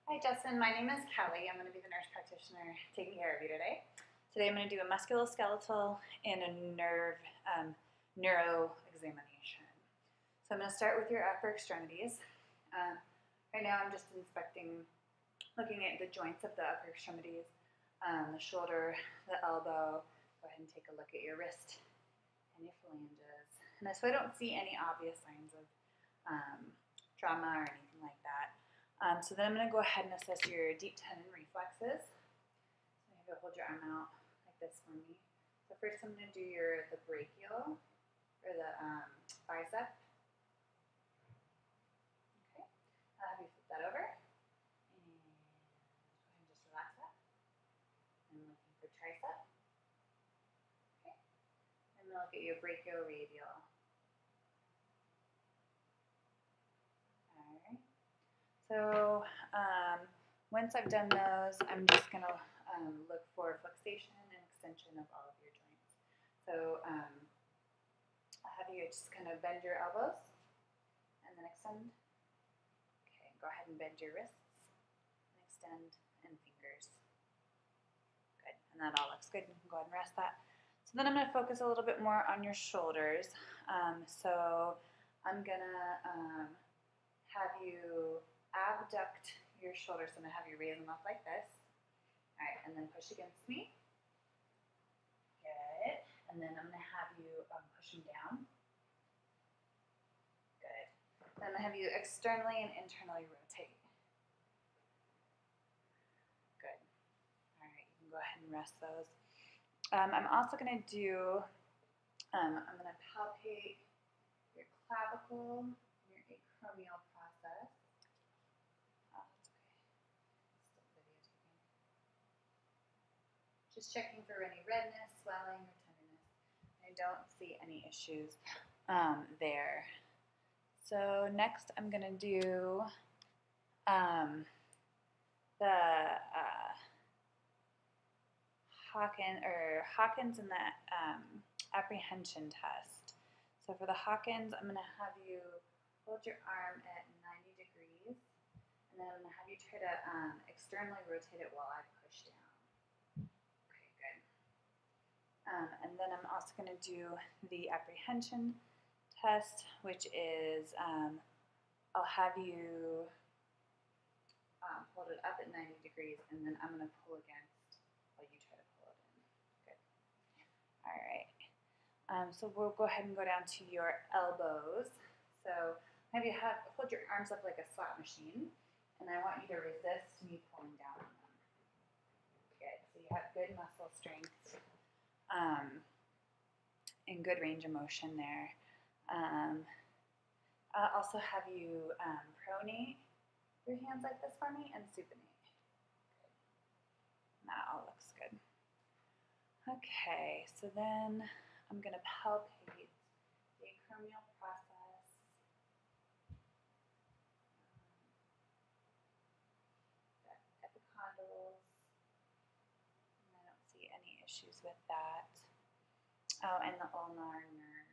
Hi Justin, my name is Kelly. I'm going to be the nurse practitioner taking care of you today. Today I'm going to do a musculoskeletal and a neuro examination. So I'm going to start with your upper extremities. Right now I'm just looking at the joints of the upper extremities, the shoulder, the elbow. Go ahead and take a look at your wrist and your phalanges. And so I don't see any obvious signs of trauma or anything like that. So then I'm going to go ahead and assess your deep tendon reflexes. So maybe hold your arm out like this for me. So first I'm going to do the brachial, or the bicep. Okay. I'll have you flip that over. And go ahead and just relax that. I'm looking for tricep. Okay. And then look at your brachioradial. Alright. So once I've done those, I'm just going to look for flexation and extension of all of your joints. So I'll have you just kind of bend your elbows and then extend. Okay, go ahead and bend your wrists and extend, and fingers. Good, and that all looks good. You can go ahead and rest that. So then I'm going to focus a little bit more on your shoulders. So I'm going to have you abduct your shoulders. So I'm going to have you raise them up like this. All right, and then push against me. Good. And then I'm going to have you push them down. Good. Then I'm going to have you externally and internally rotate. Good. All right, you can go ahead and rest those. I'm also going to do, I'm going to palpate your clavicle, your acromial process. Oh, that's okay. Still videotaping. Just checking for any redness, swelling, or tenderness. I don't see any issues there. So next I'm going to do the Hawkins and the apprehension test. So for the Hawkins, I'm going to have you hold your arm at 90 degrees, and then I'm going to have you try to externally rotate it while I push down. Okay, good. And then I'm also going to do the apprehension test, which is I'll have you hold it up at 90 degrees, and then I'm going to pull against while you try to pull it in. Good. All right. So we'll go ahead and go down to your elbows. So maybe hold your arms up like a slot machine, and I want you to resist me pulling down on them. Good. So you have good muscle strength and good range of motion there. I'll also have you pronate your hands like this for me and supinate. Good. That all looks good. Okay, so then I'm going to palpate the acromial process. The epicondylus. And I don't see any issues with that. Oh, and the ulnar nerve.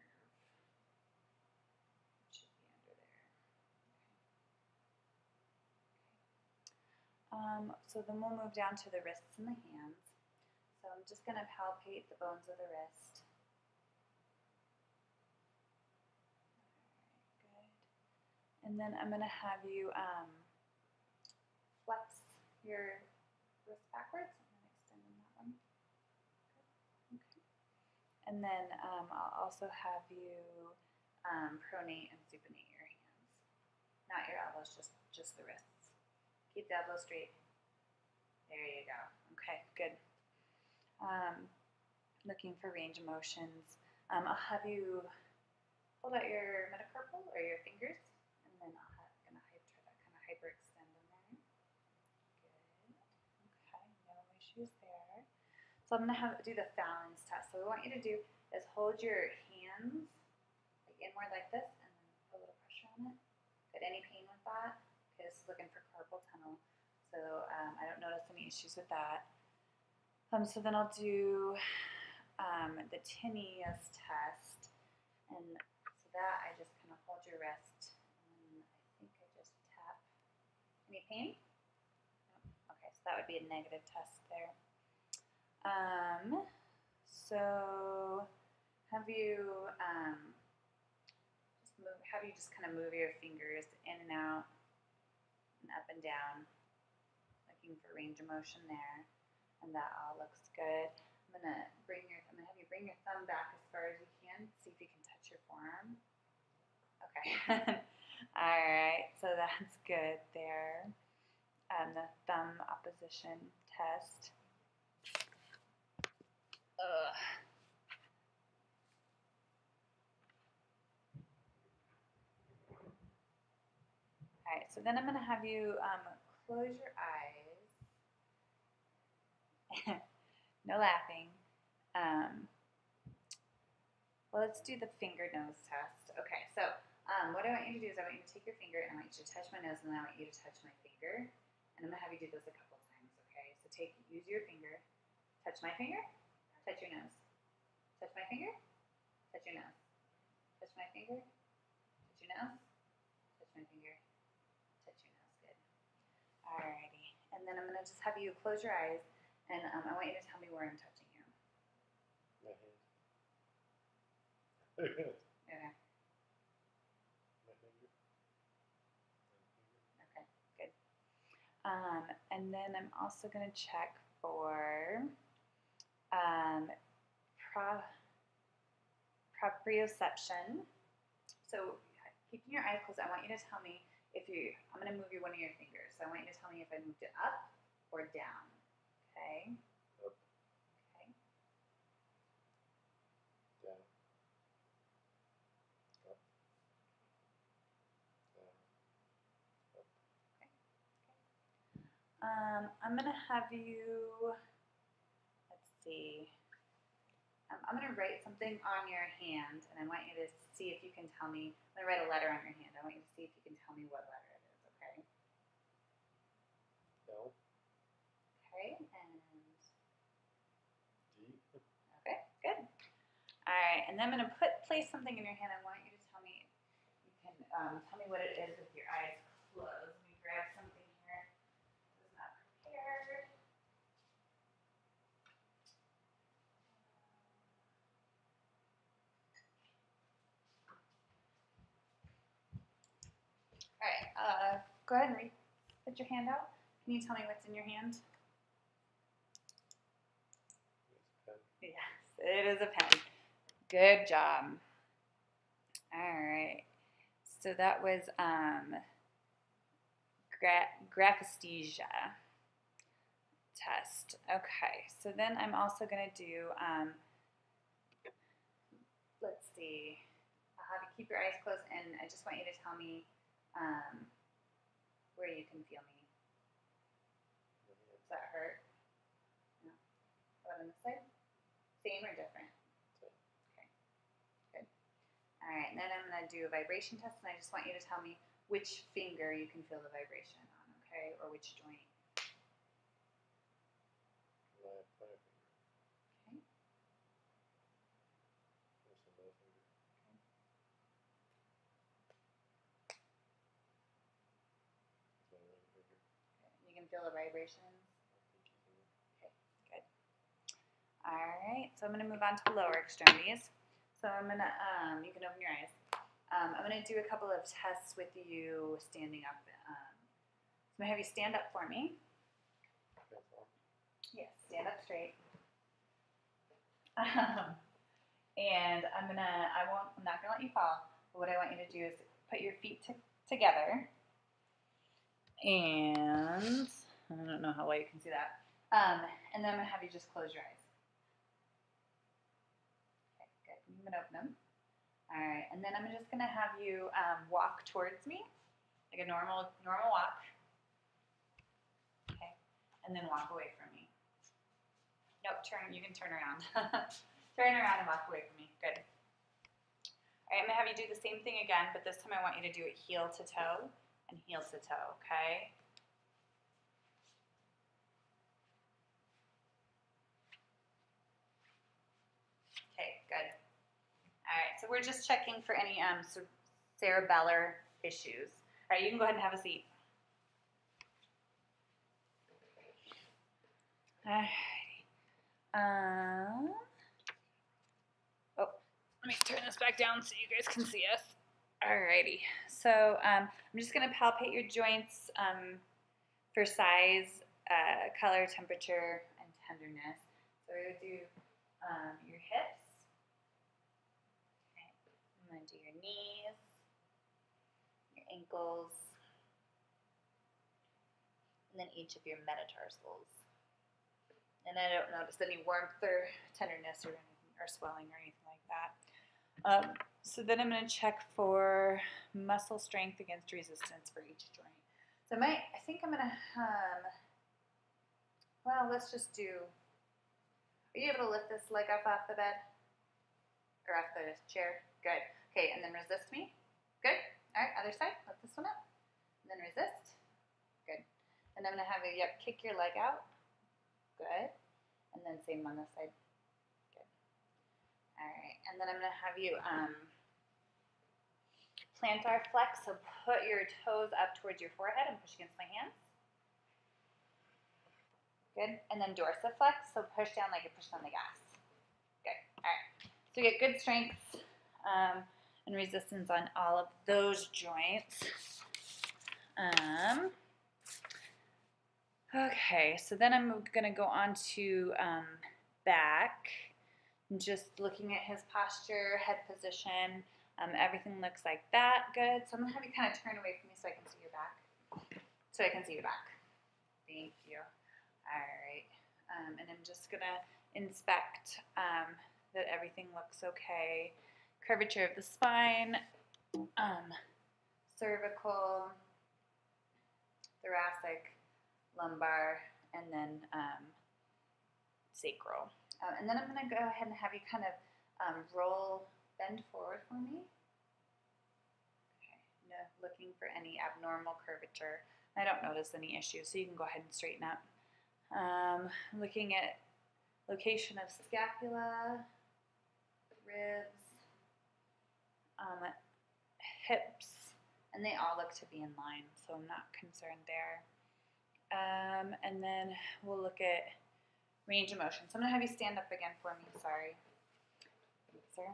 It should be under there. Okay. So then we'll move down to the wrists and the hands. So I'm just going to palpate the bones of the wrist. All right, good. And then I'm going to have you flex your wrist backwards. I'm going to extend on that one. Good. Okay. And then I'll also have you pronate and supinate your hands. Not your elbows, just the wrists. Keep the elbow straight. There you go. Okay, good. Looking for range of motions. I'll have you hold out your metacarpal or your fingers, and then I'm going to try to kind of hyperextend them there. Good. Okay, no issues there. So I'm going to do the Fallon's test. So what I want you to do is hold your hands like inward like this, and then put a little pressure on it. Got any pain with that? Because looking for carpal tunnel. So I don't notice any issues with that. So then I'll do the Tenias test, and so that I just kind of hold your wrist, and I think I just tap. Any pain? that would be a negative test there. So have you just kind of move your fingers in and out and up and down, looking for range of motion there, and that all looks good. I'm gonna have you bring your thumb back as far as you can. See if you can touch your forearm. Okay. All right. So that's good there. The thumb opposition test. Ugh. All right. So then I'm gonna have you close your eyes. No laughing. Well, let's do the finger nose test. Okay, so what I want you to do is I want you to take your finger and I want you to touch my nose and then I want you to touch my finger. And I'm going to have you do this a couple times, okay? So use your finger, touch my finger, touch your nose. Touch my finger, touch your nose. Touch my finger, touch your nose. Touch my finger, touch your nose. Good. Alrighty. And then I'm going to just have you close your eyes and I want you to tell me where I'm touching you. My hand. Okay. Okay. My finger. Okay, good. And then I'm also going to check for proprioception. So keeping your eyes closed, I want you to tell me I'm going to move one of your fingers. So I want you to tell me if I moved it up or down. Okay? Up. Okay. Down. Up. Down. Up. Okay. I'm going to have you, let's see. I'm going to write something on your hand, and I want you to see if you can tell me. I'm going to write a letter on your hand. I want you to see if you can tell me what letter it is, okay? L. Okay, and D. okay, good. All right, and then I'm going to place something in your hand. I want you to tell me, you can tell me what it is with your eyes closed. Let me grab something here. I was not prepared. All right, go ahead and put your hand out. Can you tell me what's in your hand? Pen. Yes, it is a pen. Good job. All right. So that was graphesthesia test. Okay. So then I'm also going to do, let's see. I'll have you keep your eyes closed, and I just want you to tell me where you can feel me. Does that hurt? No. How about on this side? Same or different? Same. Okay. Good. All right, and then I'm going to do a vibration test, and I just want you to tell me which finger you can feel the vibration on, okay, or which joint. My finger. Okay. That's the middle finger. Okay. That's my ring finger. Okay. You can feel the vibrations. Pinky finger. Okay, good. All right, so I'm going to move on to the lower extremities. So I'm going to, you can open your eyes. I'm going to do a couple of tests with you standing up. So I'm going to have you stand up for me. Pants on. Yes, stand up straight. And I'm not going to let you fall. But what I want you to do is put your feet together. And I don't know how well you can see that. And then I'm going to have you just close your eyes. Okay, good. You can open them. All right, and then I'm just going to have you walk towards me, like a normal walk. Okay, and then walk away from me. Nope, you can turn around. Turn around and walk away from me. Good. All right, I'm going to have you do the same thing again, but this time I want you to do it heel to toe and heel to toe, okay? Okay, good. All right, so we're just checking for any cerebellar issues. All right, you can go ahead and have a seat. Alrighty. Oh, let me turn this back down so you guys can see us. Alrighty. So I'm just gonna palpate your joints for size, color, temperature, and tenderness. So we're gonna do your hips. Okay. I'm gonna do your knees, your ankles, and then each of your metatarsals. And I don't notice any warmth or tenderness or anything, or swelling or anything like that. So then I'm going to check for muscle strength against resistance for each joint. So I think I'm going to, well, let's just do, are you able to lift this leg up off the bed? Or off the chair? Good. Okay, and then resist me. Good. All right, other side. Lift this one up. And then resist. Good. And I'm going to have you, kick your leg out. Good. And then same on this side. Good. All right. And then I'm going to have you plantar flex. So put your toes up towards your forehead and push against my hands. Good. And then dorsiflex. So push down like you're pushing on the gas. Good. All right. So you get good strength and resistance on all of those joints. Okay, so then I'm going to go on to back. Just looking at his posture, head position, everything looks like that. Good. So I'm going to have you kind of turn away from me so I can see your back. So I can see your back. Thank you. All right. And I'm just going to inspect that everything looks okay. Curvature of the spine, cervical, thoracic, lumbar, and then sacral. And then I'm going to go ahead and have you kind of bend forward for me. Okay. No, looking for any abnormal curvature. I don't notice any issues, so you can go ahead and straighten up. Looking at location of scapula, ribs, hips, and they all look to be in line, so I'm not concerned there. And then we'll look at range of motion. So I'm going to have you stand up again for me. Sorry. Thanks, sir.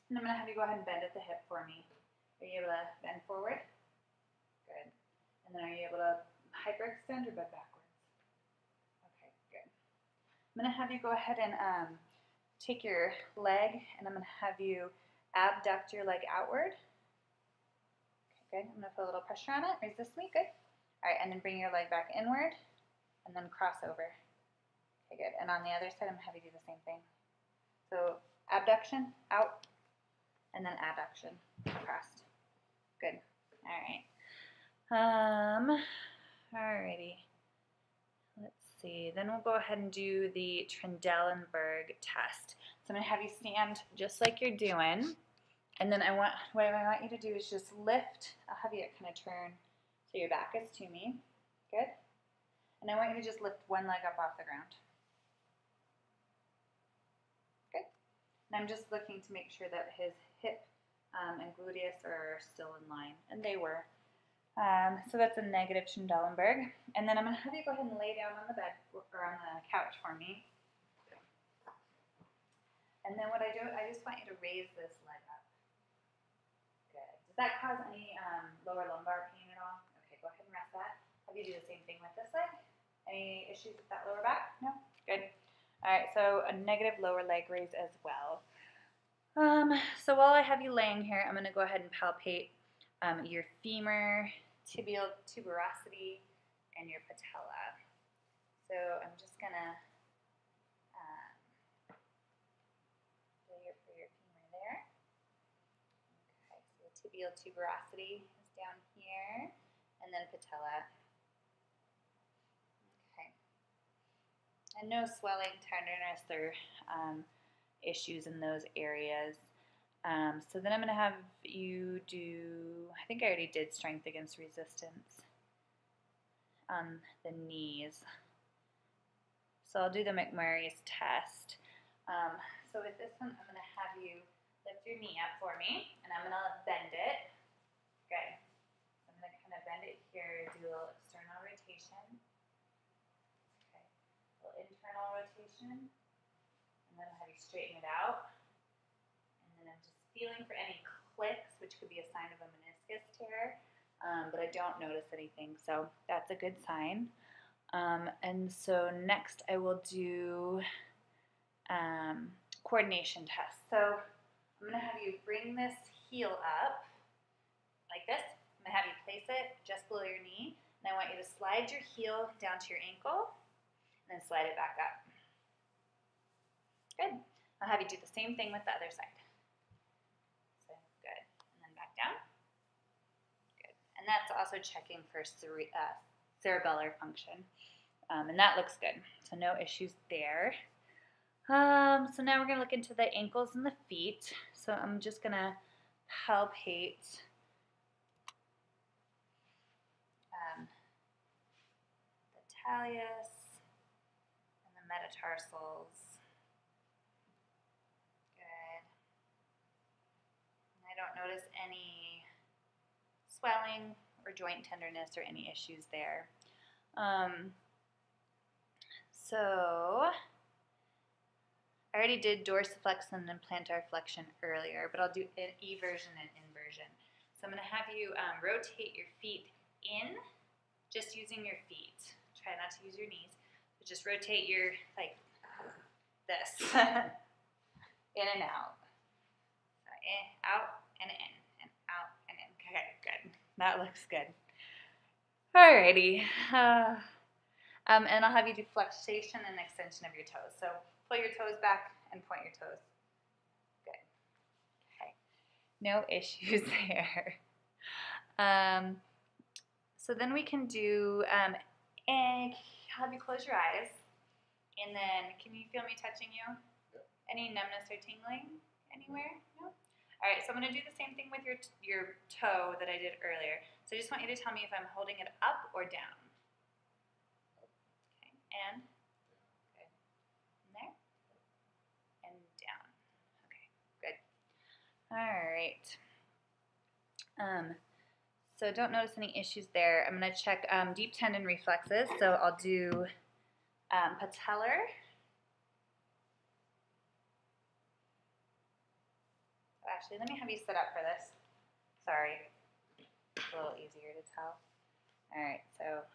And I'm going to have you go ahead and bend at the hip for me. Are you able to bend forward? Good. And then are you able to hyperextend or bend backwards? Okay, good. I'm going to have you go ahead and take your leg, and I'm going to have you abduct your leg outward. Okay, good. I'm going to put a little pressure on it. Resist me. Good. All right, and then bring your leg back inward, and then cross over. Okay, good. And on the other side, I'm going to have you do the same thing. So abduction, out, and then adduction, crossed. Good. All right. Alrighty. Let's see. Then we'll go ahead and do the Trendelenburg test. So I'm going to have you stand just like you're doing. And then what I want you to do is just lift. I'll have you kind of turn so your back is to me. Good. And I want you to just lift one leg up off the ground. Good. And I'm just looking to make sure that his hip and gluteus are still in line. And they were. So that's a negative Trendelenburg. And then I'm going to have you go ahead and lay down on the bed or on the couch for me. And then what I do, I just want you to raise this leg up. Good. Does that cause any lower lumbar pain at all? Okay, go ahead and rest that. Have you do the same thing with this leg? Any issues with that lower back? No? Good. All right, so a negative lower leg raise as well. So while I have you laying here, I'm going to go ahead and palpate your femur, tibial tuberosity, and your patella. So I'm just going to feel your femur there. Okay, so tibial tuberosity is down here, and then patella. Okay. And no swelling, tenderness, or issues in those areas. So then I'm going to have you do, I think I already did strength against resistance on the knees. So I'll do the McMurray's test. So with this one, I'm going to have you lift your knee up for me, and I'm going to bend it. Good. So I'm going to kind of bend it here, do a little external rotation. Okay. rotation, and then I'll have you straighten it out. And then I'm just feeling for any clicks, which could be a sign of a meniscus tear, but I don't notice anything, so that's a good sign. And so next I will do coordination tests. So I'm going to have you bring this heel up like this. I'm going to have you place it just below your knee, and I want you to slide your heel down to your ankle and then slide it back up. Good. I'll have you do the same thing with the other side. So good. And then back down. Good. And that's also checking for cerebellar function. And that looks good. So no issues there. So now we're going to look into the ankles and the feet. So I'm just going to palpate the talus and the metatarsals. Good. And I don't notice any swelling or joint tenderness or any issues there. So I already did dorsiflexion and plantar flexion earlier, but I'll do an eversion and inversion. So I'm going to have you rotate your feet in, just using your feet. Try not to use your knees, but just rotate your, like this, in and out. So in, out, and in, and out, and in. Okay, good. That looks good. Alrighty. And I'll have you do flexation and extension of your toes. So pull your toes back and point your toes. Good. Okay. No issues there. So then we can do, and have you close your eyes. And then, can you feel me touching you? Yep. Any numbness or tingling anywhere? No? All right, so I'm going to do the same thing with your toe that I did earlier. So I just want you to tell me if I'm holding it up or down. Okay, and good. And there. And down. Okay, good. All right. So don't notice any issues there. I'm going to check deep tendon reflexes. So I'll do patellar. Actually, let me have you sit up for this. Sorry. It's a little easier to tell. All right, so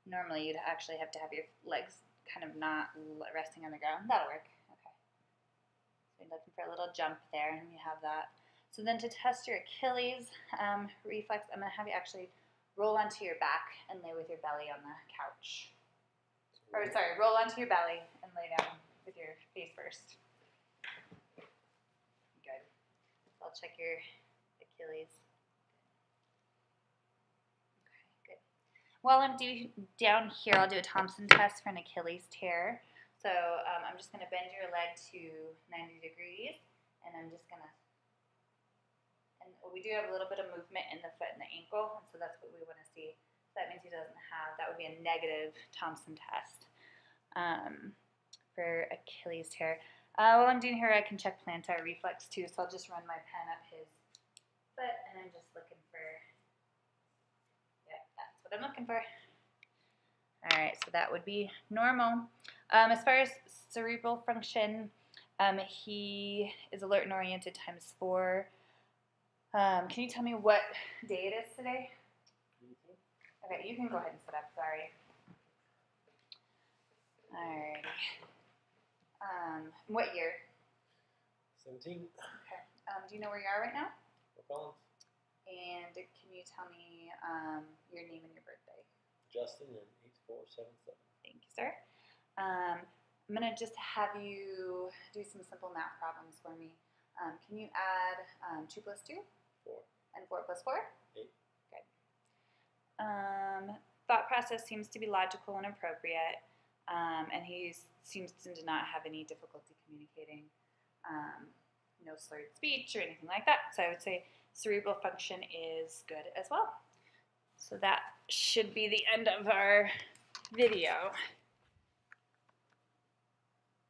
normally you'd actually have to have your legs kind of not resting on the ground. That'll work. Okay. So you're looking for a little jump there, and you have that. So then to test your Achilles reflex, I'm going to have you actually roll onto your back and lay with your belly on the couch. Or sorry, roll onto your belly and lay down with your face first. Good. I'll check your Achilles. Okay, good. While I'm down here, I'll do a Thompson test for an Achilles tear. So I'm just going to bend your leg to 90 degrees, and I'm just going to, and we do have a little bit of movement in the foot and the ankle, and so that's what we want to see. So that means he doesn't have, that would be a negative Thompson test for Achilles tear. While I'm doing here, I can check plantar reflex too, so I'll just run my pen up his foot, and I'm just looking for, yeah, that's what I'm looking for. All right, so that would be normal. As far as cerebral function, he is alert and oriented ×4. Can you tell me what day it is today? Okay, you can go ahead and sit up, sorry. Alrighty. What year? 17. Okay. Do you know where you are right now? Collins. And can you tell me your name and your birthday? Justin and 8477. Thank you, sir. I'm going to just have you do some simple math problems for me. Can you add 2 + 2? 4. And 4 + 4? 8. Good. Thought process seems to be logical and appropriate, and he seems to not have any difficulty communicating, no slurred speech or anything like that. So I would say cerebral function is good as well. So that should be the end of our video.